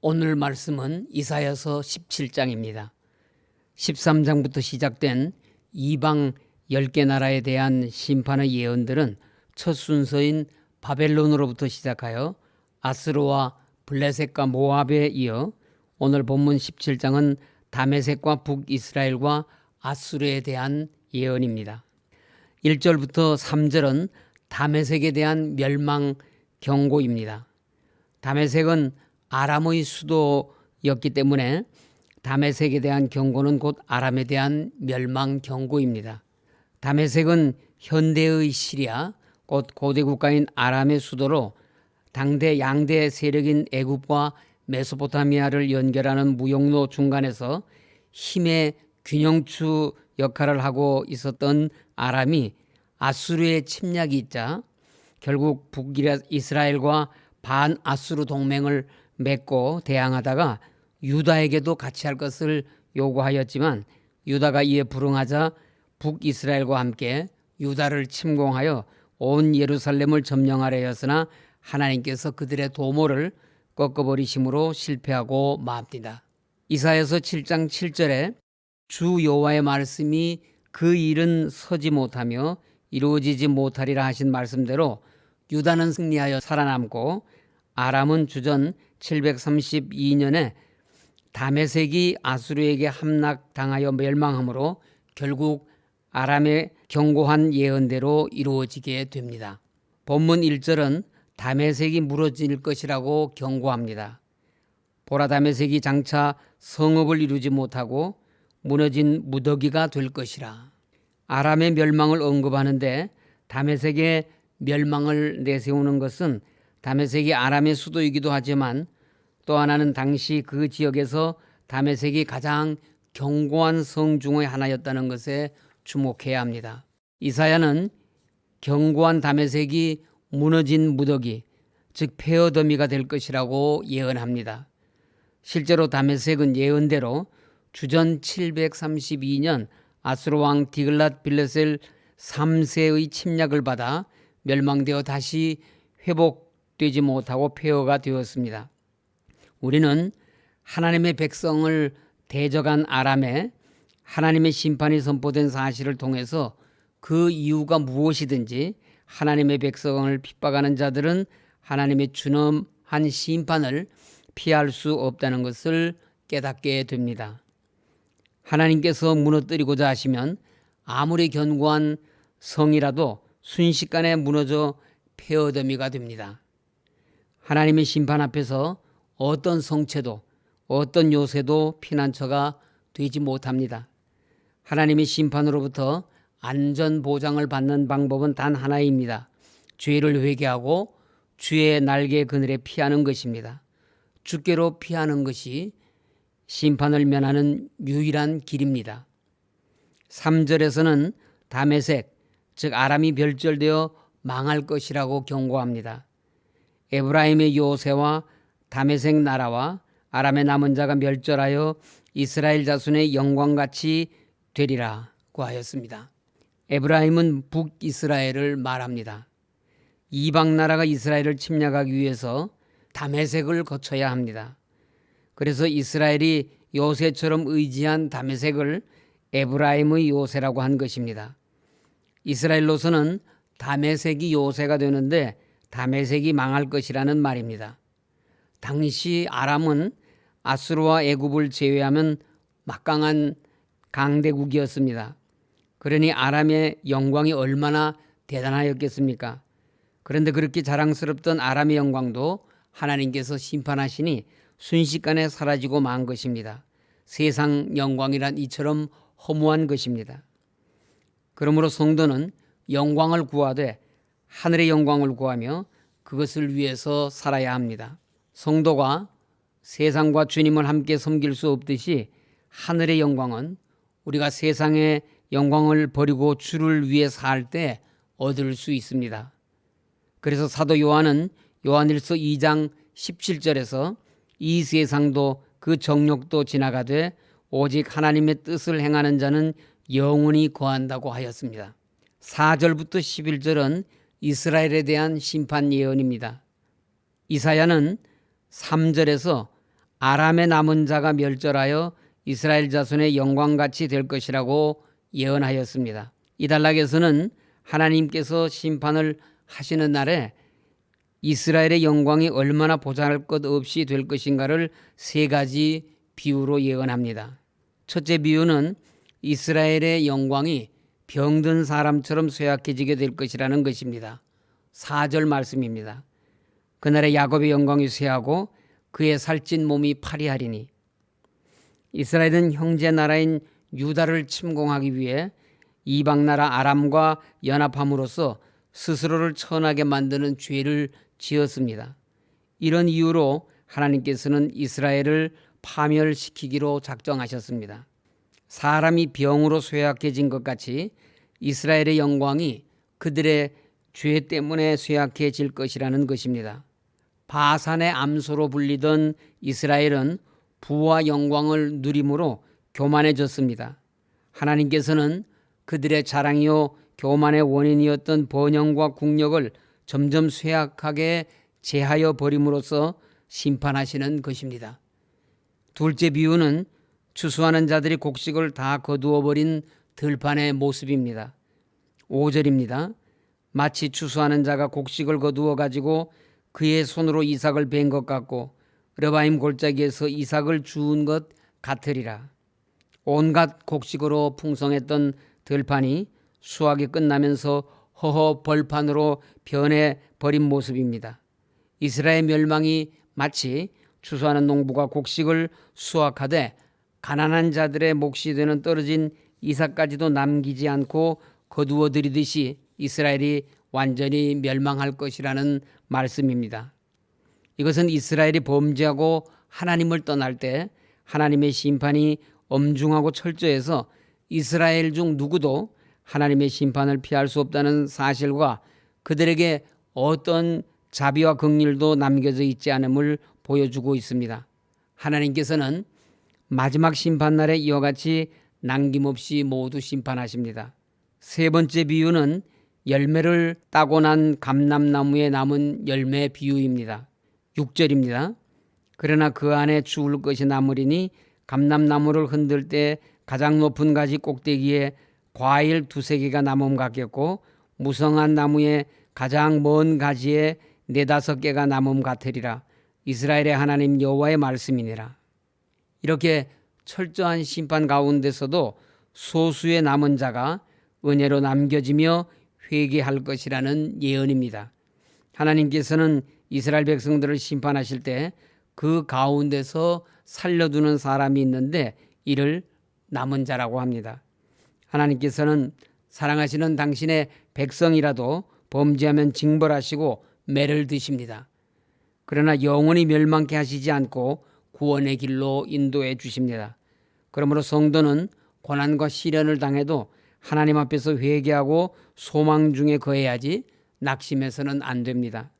오늘 말씀은 이사야서 17장입니다. 13장부터 시작된 이방 10개 나라에 대한 심판의 예언들은 첫 순서인 바벨론으로부터 시작하여 아스르와 블레셋과 모압에 이어 오늘 본문 17장은 다메섹과 북이스라엘과 아수르에 대한 예언입니다. 1절부터 3절은 다메섹에 대한 멸망 경고입니다. 다메섹은 아람의 수도였기 때문에 다메섹에 대한 경고는 곧 아람에 대한 멸망 경고입니다. 다메섹은 현대의 시리아, 곧 고대 국가인 아람의 수도로 당대 양대 세력인 애굽과 메소포타미아를 연결하는 무역로 중간에서 힘의 균형추 역할을 하고 있었던 아람이 아수르의 침략이 있자 결국 북이스라엘과 반아수르 동맹을 맺고 대항하다가 유다에게도 같이 할 것을 요구하였지만 유다가 이에 불응하자 북이스라엘과 함께 유다를 침공하여 온 예루살렘을 점령하려 했으나 하나님께서 그들의 도모를 꺾어버리심으로 실패하고 맙니다. 이사야서 7장 7절에 주 여호와의 말씀이 그 일은 서지 못하며 이루어지지 못하리라 하신 말씀대로 유다는 승리하여 살아남고 아람은 주전 732년에 다메섹이 아수르에게 함락당하여 멸망하므로 결국 아람의 경고한 예언대로 이루어지게 됩니다. 본문 1절은 다메섹이 무너질 것이라고 경고합니다. 보라, 다메섹이 장차 성읍을 이루지 못하고 무너진 무더기가 될 것이라. 아람의 멸망을 언급하는데 다메섹의 멸망을 내세우는 것은 다메섹이 아람의 수도이기도 하지만 또 하나는 당시 그 지역에서 다메섹이 가장 견고한 성 중의 하나였다는 것에 주목해야 합니다. 이사야는 견고한 다메섹이 무너진 무더기, 즉 폐허더미가 될 것이라고 예언합니다. 실제로 다메섹은 예언대로 주전 732년 아수르 왕 디글랏 빌레셀 3세의 침략을 받아 멸망되어 다시 회복되지 못하고 폐허가 되었습니다. 우리는 하나님의 백성을 대적한 아람에 하나님의 심판이 선포된 사실을 통해서 그 이유가 무엇이든지 하나님의 백성을 핍박하는 자들은 하나님의 준엄한 심판을 피할 수 없다는 것을 깨닫게 됩니다. 하나님께서 무너뜨리고자 하시면 아무리 견고한 성이라도 순식간에 무너져 폐허더미가 됩니다. 하나님의 심판 앞에서 어떤 성체도 어떤 요새도 피난처가 되지 못합니다. 하나님의 심판으로부터 안전 보장을 받는 방법은 단 하나입니다. 죄를 회개하고 주의 날개 그늘에 피하는 것입니다. 주께로 피하는 것이 심판을 면하는 유일한 길입니다. 3절에서는 다메섹, 즉 아람이 멸절되어 망할 것이라고 경고합니다. 에브라임의 요새와 다메섹 나라와 아람의 남은 자가 멸절하여 이스라엘 자손의 영광같이 되리라고 하였습니다. 에브라임은 북이스라엘을 말합니다. 이방 나라가 이스라엘을 침략하기 위해서 다메섹을 거쳐야 합니다. 그래서 이스라엘이 요새처럼 의지한 다메섹을 에브라임의 요새라고 한 것입니다. 이스라엘로서는 다메섹이 요새가 되는데 다메섹이 망할 것이라는 말입니다. 당시 아람은 아수르와 애굽을 제외하면 막강한 강대국이었습니다. 그러니 아람의 영광이 얼마나 대단하였겠습니까? 그런데 그렇게 자랑스럽던 아람의 영광도 하나님께서 심판하시니 순식간에 사라지고 만 것입니다. 세상 영광이란 이처럼 허무한 것입니다. 그러므로 성도는 영광을 구하되 하늘의 영광을 구하며 그것을 위해서 살아야 합니다. 성도가 세상과 주님을 함께 섬길 수 없듯이 하늘의 영광은 우리가 세상의 영광을 버리고 주를 위해 살 때 얻을 수 있습니다. 그래서 사도 요한은 요한일서 2장 17절에서 이 세상도 그 정욕도 지나가되 오직 하나님의 뜻을 행하는 자는 영원히 거한다고 하였습니다. 4절부터 11절은 이스라엘에 대한 심판 예언입니다. 이사야는 3절에서 아람의 남은 자가 멸절하여 이스라엘 자손의 영광같이 될 것이라고 예언하였습니다. 이 단락에서는 하나님께서 심판을 하시는 날에 이스라엘의 영광이 얼마나 보잘것없이 될 것인가를 세 가지 비유로 예언합니다. 첫째 비유는 이스라엘의 영광이 병든 사람처럼 쇠약해지게 될 것이라는 것입니다. 4절 말씀입니다. 그날에 야곱의 영광이 쇠하고 그의 살찐 몸이 파리하리니. 이스라엘은 형제 나라인 유다를 침공하기 위해 이방 나라 아람과 연합함으로써 스스로를 천하게 만드는 죄를 지었습니다. 이런 이유로 하나님께서는 이스라엘을 파멸시키기로 작정하셨습니다. 사람이 병으로 쇠약해진 것 같이 이스라엘의 영광이 그들의 죄 때문에 쇠약해질 것이라는 것입니다. 바산의 암소로 불리던 이스라엘은 부와 영광을 누림으로 교만해졌습니다. 하나님께서는 그들의 자랑이요 교만의 원인이었던 번영과 국력을 점점 쇠약하게 제하여 버림으로써 심판하시는 것입니다. 둘째 비유는 추수하는 자들이 곡식을 다 거두어 버린 들판의 모습입니다. 5절입니다. 마치 추수하는 자가 곡식을 거두어 가지고 그의 손으로 이삭을 벤 것 같고 르바임 골짜기에서 이삭을 주운 것 같으리라. 온갖 곡식으로 풍성했던 들판이 수확이 끝나면서 허허 벌판으로 변해버린 모습입니다. 이스라엘 멸망이 마치 추수하는 농부가 곡식을 수확하되 가난한 자들의 몫이 되는 떨어진 이삭까지도 남기지 않고 거두어 들이듯이 이스라엘이 완전히 멸망할 것이라는 말씀입니다. 이것은 이스라엘이 범죄하고 하나님을 떠날 때 하나님의 심판이 엄중하고 철저해서 이스라엘 중 누구도 하나님의 심판을 피할 수 없다는 사실과 그들에게 어떤 자비와 긍휼도 남겨져 있지 않음을 보여주고 있습니다. 하나님께서는 마지막 심판날에 이와 같이 남김없이 모두 심판하십니다. 세 번째 비유는 열매를 따고 난 감람나무에 남은 열매 비유입니다. 6절입니다. 그러나 그 안에 죽을 것이 남으리니 감람나무를 흔들 때 가장 높은 가지 꼭대기에 과일 2-3개가 남음 같겠고 무성한 나무에 가장 먼 가지에 4-5개가 남음 같으리라. 이스라엘의 하나님 여호와의 말씀이니라. 이렇게 철저한 심판 가운데서도 소수의 남은 자가 은혜로 남겨지며 회개할 것이라는 예언입니다. 하나님께서는 이스라엘 백성들을 심판하실 때 그 가운데서 살려두는 사람이 있는데 이를 남은 자라고 합니다. 하나님께서는 사랑하시는 당신의 백성이라도 범죄하면 징벌하시고 매를 드십니다. 그러나 영원히 멸망케 하시지 않고 구원의 길로 인도해 주십니다. 그러므로 성도는 고난과 시련을 당해도 하나님 앞에서 회개하고 소망 중에 거해야지 낙심해서는 안 됩니다.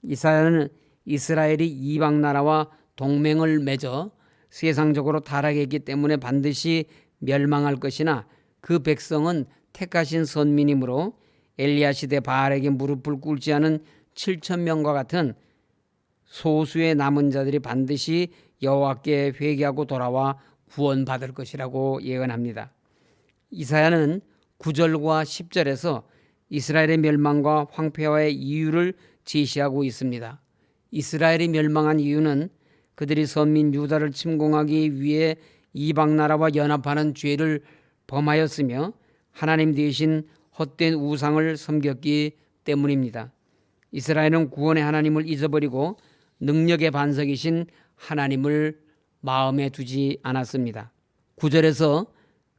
이사야는 이스라엘이 이방 나라와 동맹을 맺어 세상적으로 타락했기 때문에 반드시 멸망할 것이나 그 백성은 택하신 선민이므로 엘리야 시대 바알에게 무릎을 꿇지 않은 7,000명과 같은 소수의 남은 자들이 반드시 여호와께 회개하고 돌아와 구원받을 것이라고 예언합니다. 이사야는 9절과 10절에서 이스라엘의 멸망과 황폐화의 이유를 제시하고 있습니다. 이스라엘이 멸망한 이유는 그들이 선민 유다를 침공하기 위해 이방 나라와 연합하는 죄를 범하였으며 하나님 대신 헛된 우상을 섬겼기 때문입니다. 이스라엘은 구원의 하나님을 잊어버리고 능력의 반석이신 하나님을 마음에 두지 않았습니다. 9절에서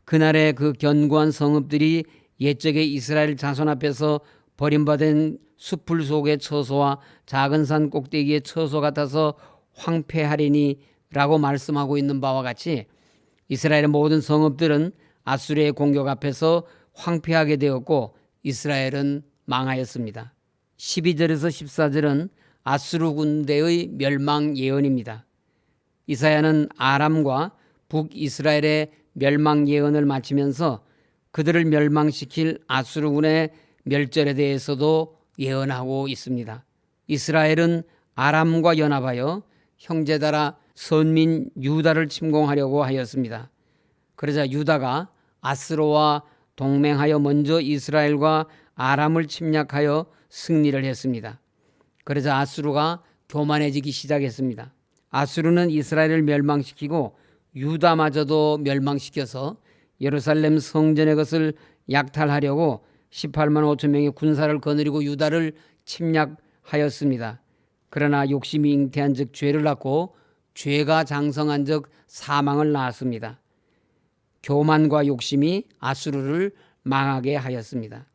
그날의 그 견고한 성읍들이 옛적의 이스라엘 자손 앞에서 버림받은 숲풀 속의 처소와 작은 산 꼭대기의 처소 같아서 황폐하리니 라고 말씀하고 있는 바와 같이 이스라엘의 모든 성읍들은 아수르의 공격 앞에서 황폐하게 되었고 이스라엘은 망하였습니다. 12절에서 14절은 아수르 군대의 멸망 예언입니다. 이사야는 아람과 북이스라엘의 멸망 예언을 마치면서 그들을 멸망시킬 아수르군의 멸절에 대해서도 예언하고 있습니다. 이스라엘은 아람과 연합하여 형제나라 선민 유다를 침공하려고 하였습니다. 그러자 유다가 아스로와 동맹하여 먼저 이스라엘과 아람을 침략하여 승리를 했습니다. 그러자 아수르가 교만해지기 시작했습니다. 아수르는 이스라엘을 멸망시키고 유다마저도 멸망시켜서 예루살렘 성전의 것을 약탈하려고 18만 5천 명의 군사를 거느리고 유다를 침략하였습니다. 그러나 욕심이 잉태한 즉 죄를 낳고 죄가 장성한 즉 사망을 낳았습니다. 교만과 욕심이 아수르를 망하게 하였습니다.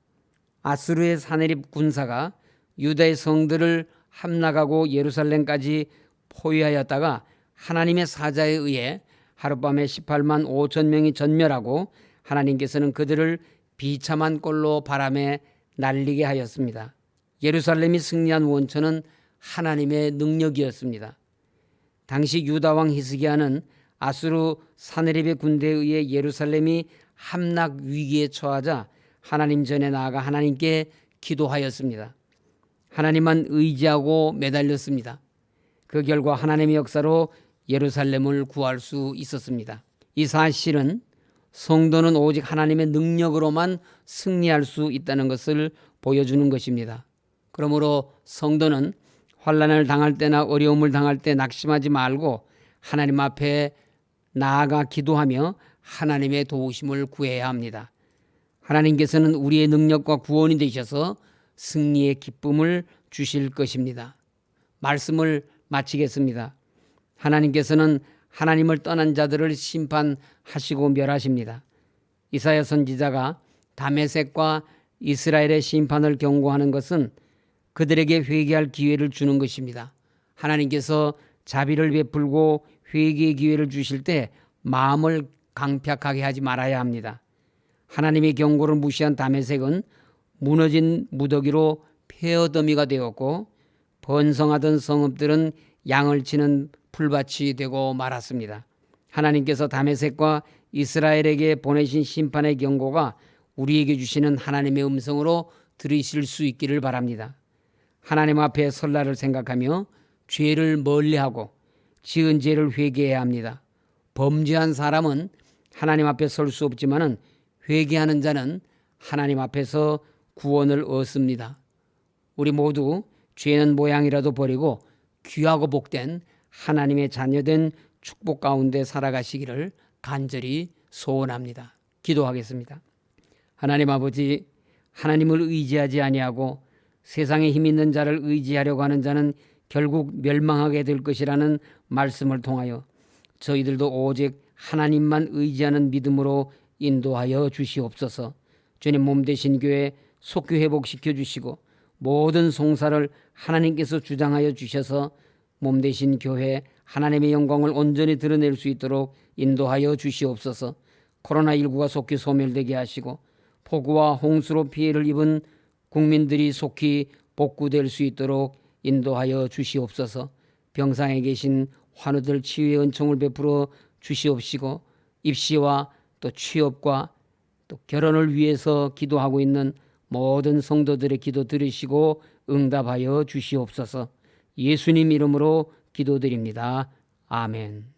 아수르의 사내립 군사가 유다의 성들을 함락하고 예루살렘까지 포위하였다가 하나님의 사자에 의해 하룻밤에 18만 5천 명이 전멸하고 하나님께서는 그들을 비참한 꼴로 바람에 날리게 하였습니다. 예루살렘이 승리한 원천은 하나님의 능력이었습니다. 당시 유다 왕 히스기야는 아수르 사네립의 군대에 의해 예루살렘이 함락 위기에 처하자 하나님 전에 나아가 하나님께 기도하였습니다. 하나님만 의지하고 매달렸습니다. 그 결과 하나님의 역사로 예루살렘을 구할 수 있었습니다. 이 사실은 성도는 오직 하나님의 능력으로만 승리할 수 있다는 것을 보여주는 것입니다. 그러므로 성도는 환난을 당할 때나 어려움을 당할 때 낙심하지 말고 하나님 앞에 나아가 기도하며 하나님의 도우심을 구해야 합니다. 하나님께서는 우리의 능력과 구원이 되셔서 승리의 기쁨을 주실 것입니다. 말씀을 마치겠습니다. 하나님께서는 하나님을 떠난 자들을 심판하시고 멸하십니다. 이사야 선지자가 다메섹과 이스라엘의 심판을 경고하는 것은 그들에게 회개할 기회를 주는 것입니다. 하나님께서 자비를 베풀고 회개의 기회를 주실 때 마음을 강팍하게 하지 말아야 합니다. 하나님의 경고를 무시한 다메섹은 무너진 무더기로 폐허더미가 되었고 번성하던 성읍들은 양을 치는 풀밭이 되고 말았습니다. 하나님께서 다메섹과 이스라엘에게 보내신 심판의 경고가 우리에게 주시는 하나님의 음성으로 들으실 수 있기를 바랍니다. 하나님 앞에 설날을 생각하며 죄를 멀리하고 지은 죄를 회개해야 합니다. 범죄한 사람은 하나님 앞에 설 수 없지만은 회개하는 자는 하나님 앞에서 구원을 얻습니다. 우리 모두 죄는 모양이라도 버리고 귀하고 복된 하나님의 자녀된 축복 가운데 살아가시기를 간절히 소원합니다. 기도하겠습니다. 하나님 아버지, 하나님을 의지하지 아니하고 세상에 힘 있는 자를 의지하려고 하는 자는 결국 멸망하게 될 것이라는 말씀을 통하여 저희들도 오직 하나님만 의지하는 믿음으로 인도하여 주시옵소서. 주님 몸 되신 교회 속히 회복시켜 주시고 모든 송사를 하나님께서 주장하여 주셔서 몸 되신 교회 하나님의 영광을 온전히 드러낼 수 있도록 인도하여 주시옵소서. 코로나19가 속히 소멸되게 하시고 폭우와 홍수로 피해를 입은 국민들이 속히 복구될 수 있도록 인도하여 주시옵소서. 병상에 계신 환우들 치유의 은총을 베풀어 주시옵시고 입시와 또 취업과 또 결혼을 위해서 기도하고 있는 모든 성도들의 기도 들으시고 응답하여 주시옵소서. 예수님 이름으로 기도드립니다. 아멘.